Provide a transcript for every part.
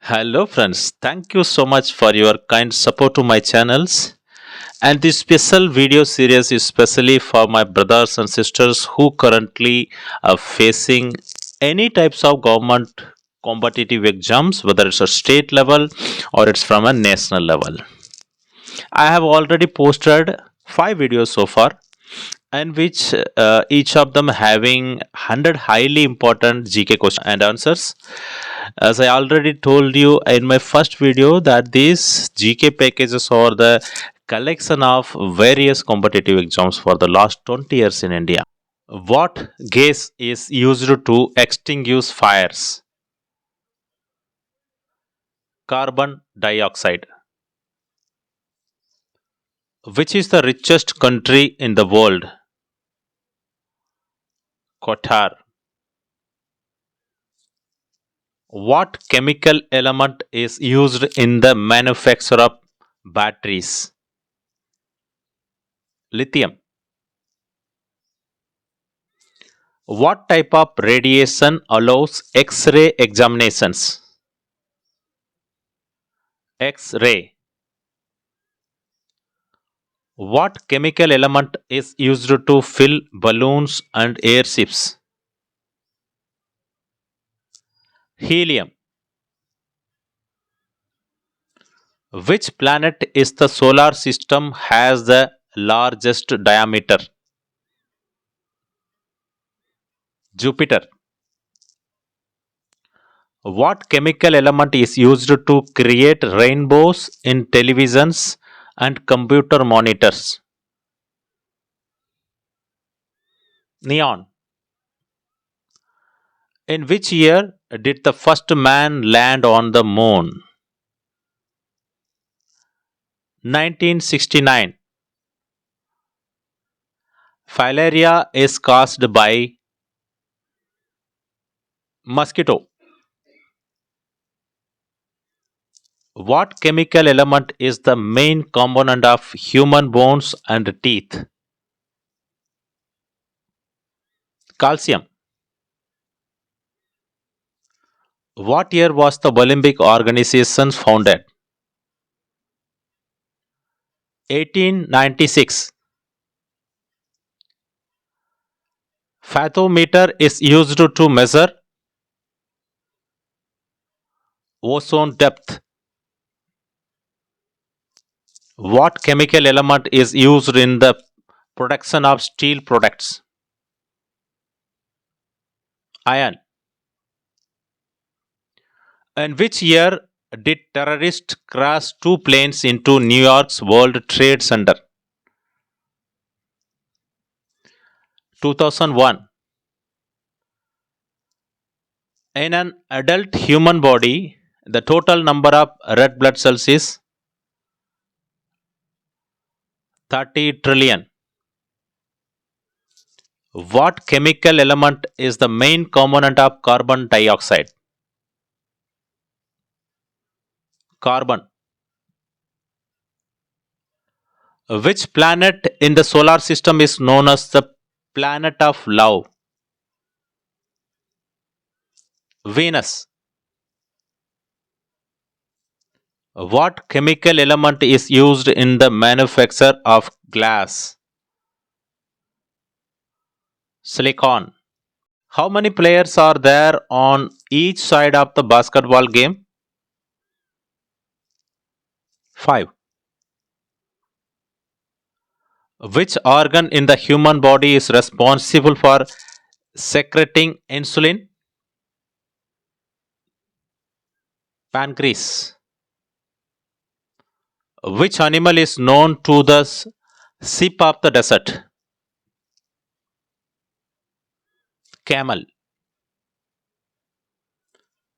Hello friends, thank you so much for your kind support to my channels. And this special video series is specially for my brothers and sisters who currently are facing any types of government competitive exams, whether it's a state level or it's from a national level. I have already posted 5 videos so far, and which each of them having 100 highly important GK questions and answers. As I already told you in my first video that these GK packages are the collection of various competitive exams for the last 20 years in India. What gas is used to extinguish fires? Carbon dioxide. Which is the richest country in the world? Qatar. What chemical element is used in the manufacture of batteries? Lithium. What type of radiation allows X-ray examinations? X-ray. What chemical element is used to fill balloons and airships? Helium. Which planet is the solar system has the largest diameter? Jupiter. What chemical element is used to create rainbows in televisions and computer monitors? Neon. In which year did the first man land on the moon? 1969. Filaria is caused by mosquito. What chemical element is the main component of human bones and teeth? Calcium. What year was the Olympic organization founded? 1896. Fathometer is used to measure ozone depth. What chemical element is used in the production of steel products? Iron. In which year did terrorists crash two planes into New York's World Trade Center? 2001. In an adult human body, the total number of red blood cells is 30 trillion. What chemical element is the main component of carbon dioxide? Carbon. Which planet in the solar system is known as the planet of love? Venus. What chemical element is used in the manufacture of glass? Silicon. How many players are there on each side of the basketball game? 5. Which organ in the human body is responsible for secreting insulin? Pancreas. Which animal is known to the sheep of the desert? Camel.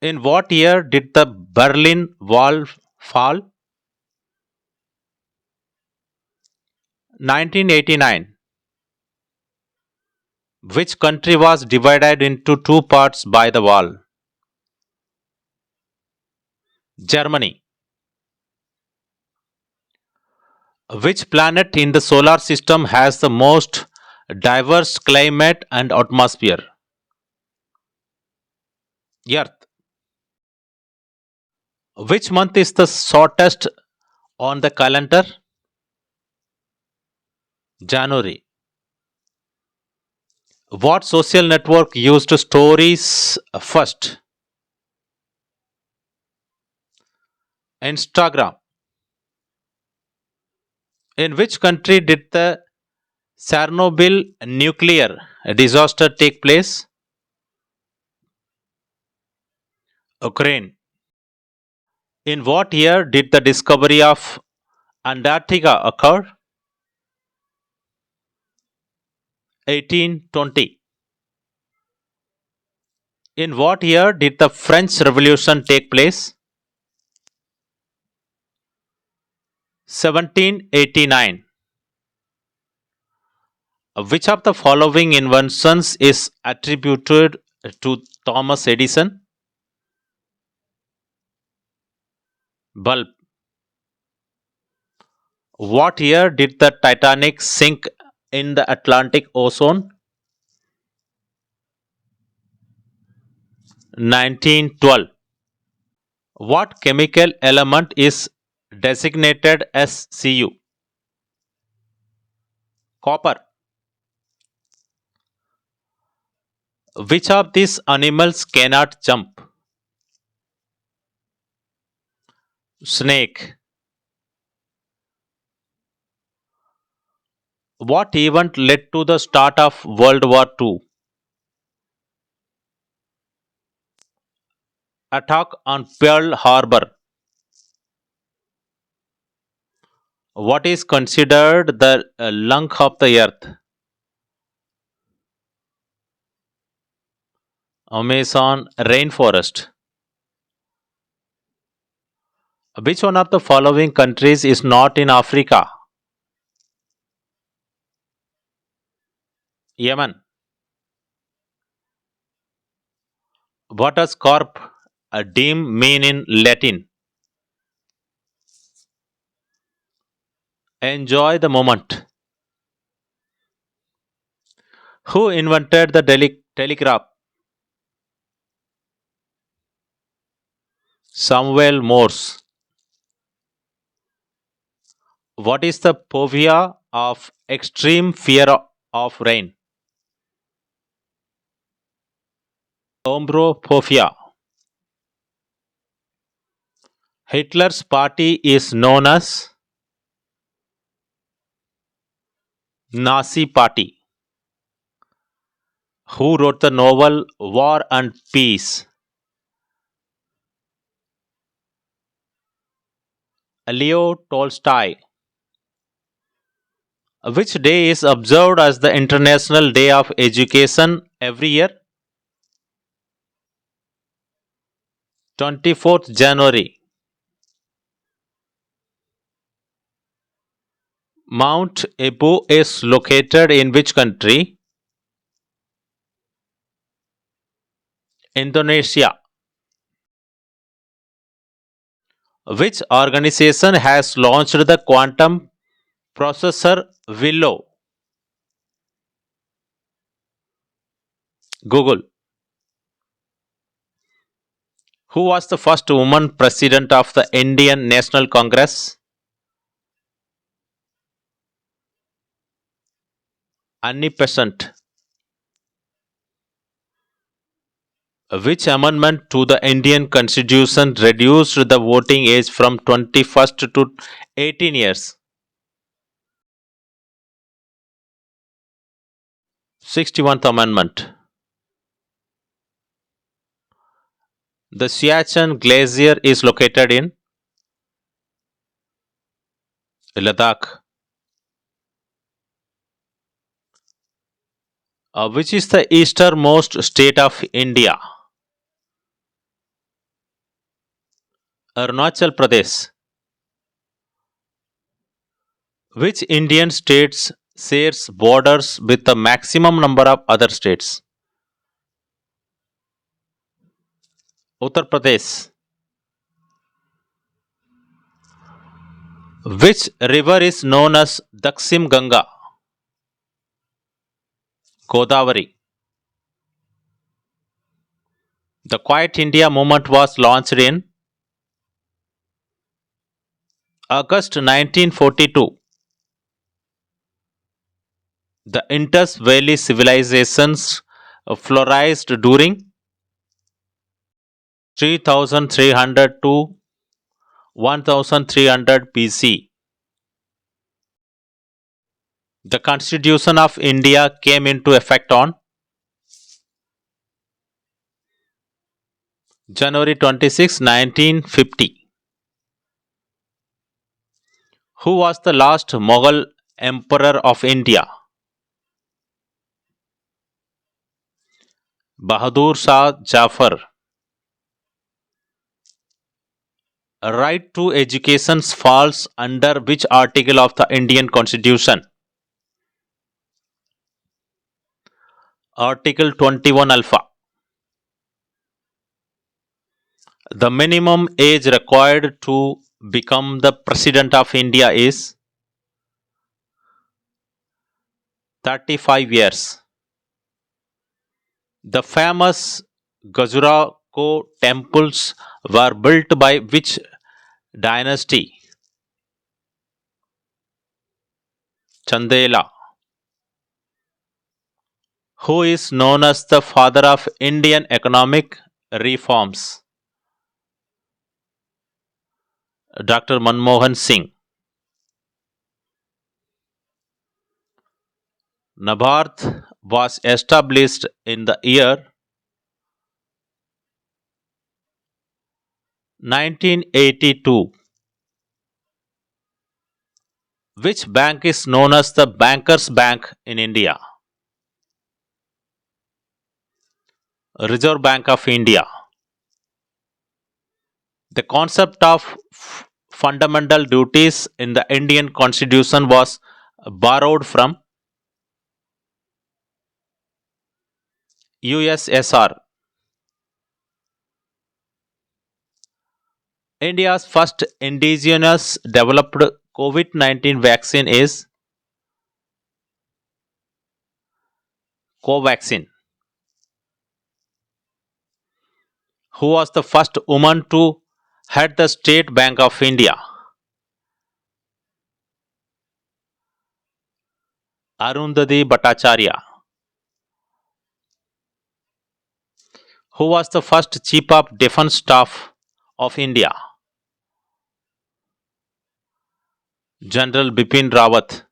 In what year did the Berlin Wall fall? 1989. Which country was divided into two parts by the wall? Germany. Which planet in the solar system has the most diverse climate and atmosphere? Earth. Which month is the shortest on the calendar? January. What social network used stories first? Instagram. In which country did the Chernobyl nuclear disaster take place? Ukraine. In what year did the discovery of Antarctica occur? 1820. In what year did the French Revolution take place? 1789. Which of the following inventions is attributed to Thomas Edison? Bulb. What year did the Titanic sink in the Atlantic Ocean? 1912. What chemical element is designated as Cu? Copper. Which of these animals cannot jump? Snake. What event led to the start of World War II? Attack on Pearl Harbor. What is considered the lung of the earth? Amazon rainforest. Which one of the following countries is not in Africa? Yemen. What does corp diem mean in Latin? Enjoy the moment. Who invented the telegraph? Samuel Morse. What is the phobia of extreme fear of rain? Ombrophobia. Hitler's party is known as Nazi Party. Who wrote the novel War and Peace? Leo Tolstoy. Which day is observed as the International Day of Education every year? 24th January. Mount Abu is located in which country? Indonesia. Which organization has launched the quantum processor Willow? Google. Who was the first woman president of the Indian National Congress? Annie Besant. Which amendment to the Indian Constitution reduced the voting age from 21st to 18 years? 61th Amendment. The Siachen Glacier is located in Ladakh. Which is the easternmost state of India? Arunachal Pradesh. Which Indian states shares borders with the maximum number of other states? Uttar Pradesh. Which river is known as Dakshim Ganga? Godavari. The Quiet India movement was launched in August 1942, the Indus Valley civilizations flourished during 3300 to 1300 BC. The Constitution of India came into effect on January 26, 1950. Who was the last Mughal emperor of India? Bahadur Shah Jafar. Right to education falls under which article of the Indian Constitution? Article 21 Alpha. The minimum age required to become the President of India is 35 years. The famous Khajuraho temples were built by which dynasty? Chandela. Who is known as the father of Indian economic reforms? Dr. Manmohan Singh. Nabharth was established in the year 1982. Which bank is known as the Bankers Bank in India? Reserve Bank of India. The concept of fundamental duties in the Indian Constitution was borrowed from USSR. India's first indigenous developed COVID-19 vaccine is Covaxin. Who was the first woman to head the State Bank of India? Arundhati Bhattacharya. Who was the first Chief of Defence Staff of India? General Bipin Rawat.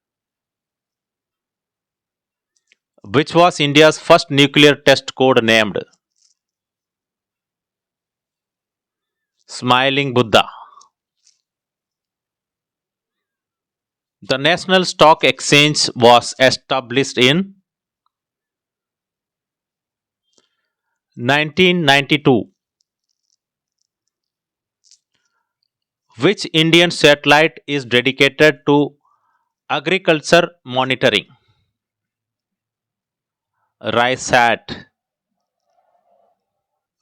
Which was India's first nuclear test code named? Smiling Buddha. The National Stock Exchange was established in 1992. Which Indian satellite is dedicated to agriculture monitoring? RISAT.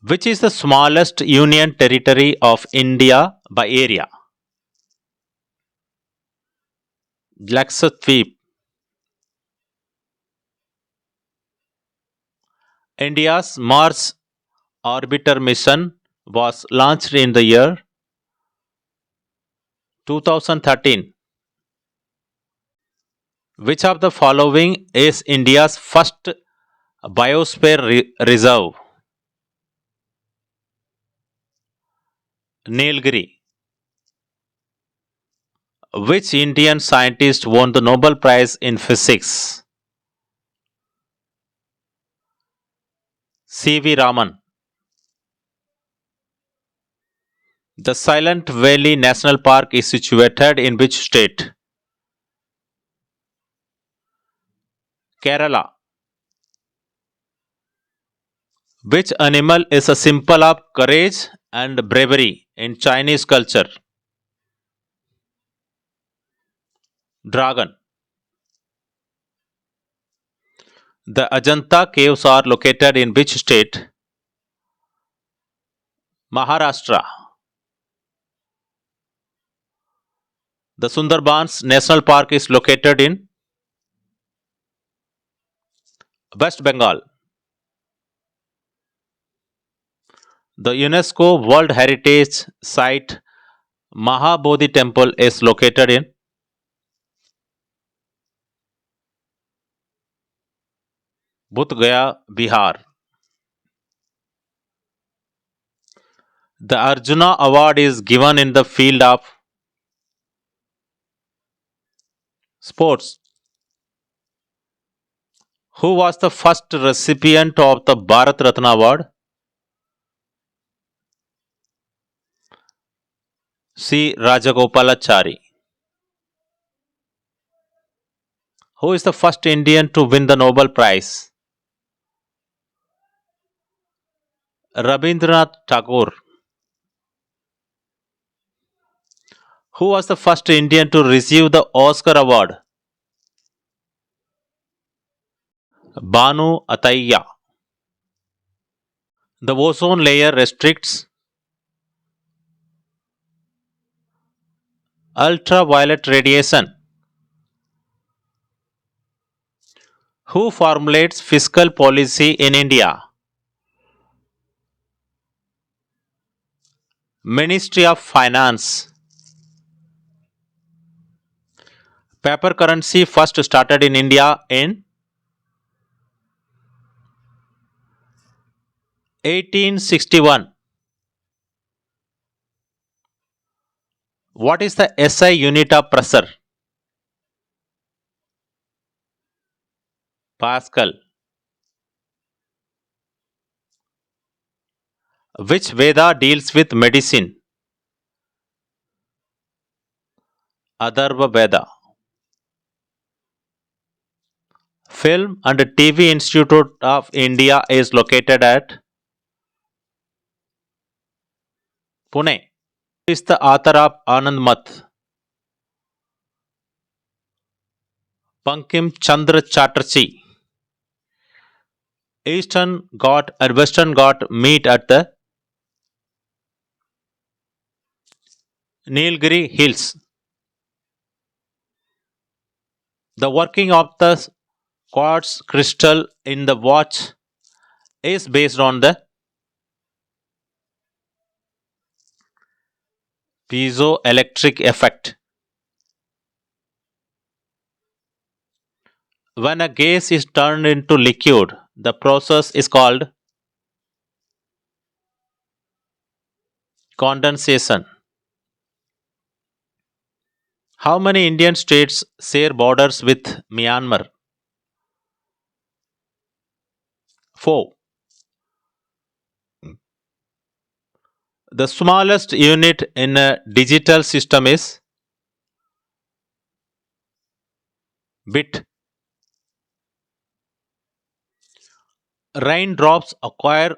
Which is the smallest union territory of India by area? Lakshadweep. India's Mars orbiter mission was launched in the year 2013. Which of the following is India's first biosphere reserve? Nilgiri. Which Indian scientist won the Nobel Prize in Physics? C.V. Raman. The Silent Valley National Park is situated in which state? Kerala. Which animal is a symbol of courage and bravery in Chinese culture? Dragon. The Ajanta caves are located in which state? Maharashtra. The Sundarbans National Park is located in West Bengal. The UNESCO World Heritage Site Mahabodhi temple is located in Bodh Gaya, Bihar. The Arjuna Award is given in the field of sports. Who was the first recipient of the Bharat Ratna Award? C. Rajagopalachari. Who is the first Indian to win the Nobel Prize? Rabindranath Tagore. Who was the first Indian to receive the Oscar Award? Banu Attaiya. The ozone layer restricts ultraviolet radiation. Who formulates fiscal policy in India? Ministry of Finance. Paper currency first started in India in 1861. What is the SI unit of pressure? Pascal. Which Veda deals with medicine? Atharva Veda. Film and TV Institute of India is located at Pune. Who is the author of Anand Math? Bankim Chandra Chatterjee. Eastern Ghat and Western Ghat meet at the Nilgiri Hills. The working of the quartz crystal in the watch is based on the piezoelectric effect. When a gas is turned into liquid, the process is called condensation. How many Indian states share borders with Myanmar? 4. The smallest unit in a digital system is bit. Raindrops acquire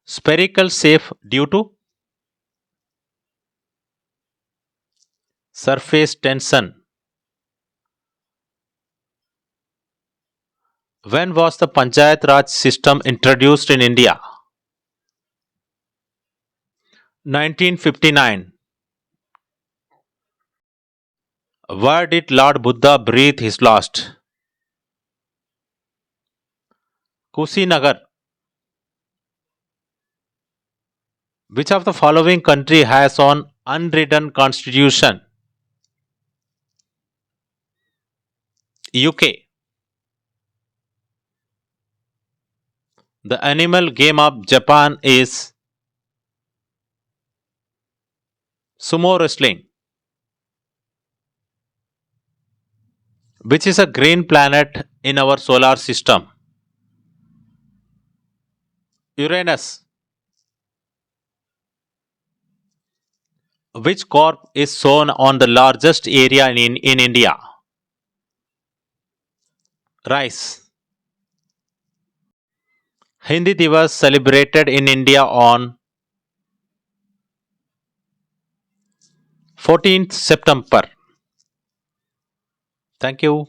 spherical shape due to surface tension. When was the Panchayat Raj system introduced in India? 1959. Where did Lord Buddha breathe his last? Kushinagar. Which of the following country has an unwritten constitution? UK. The animal game of Japan is sumo wrestling. Which is a green planet in our solar system? Uranus. Which crop is sown on the largest area in India? Rice. Hindi Divas celebrated in India on 14th September. Thank you.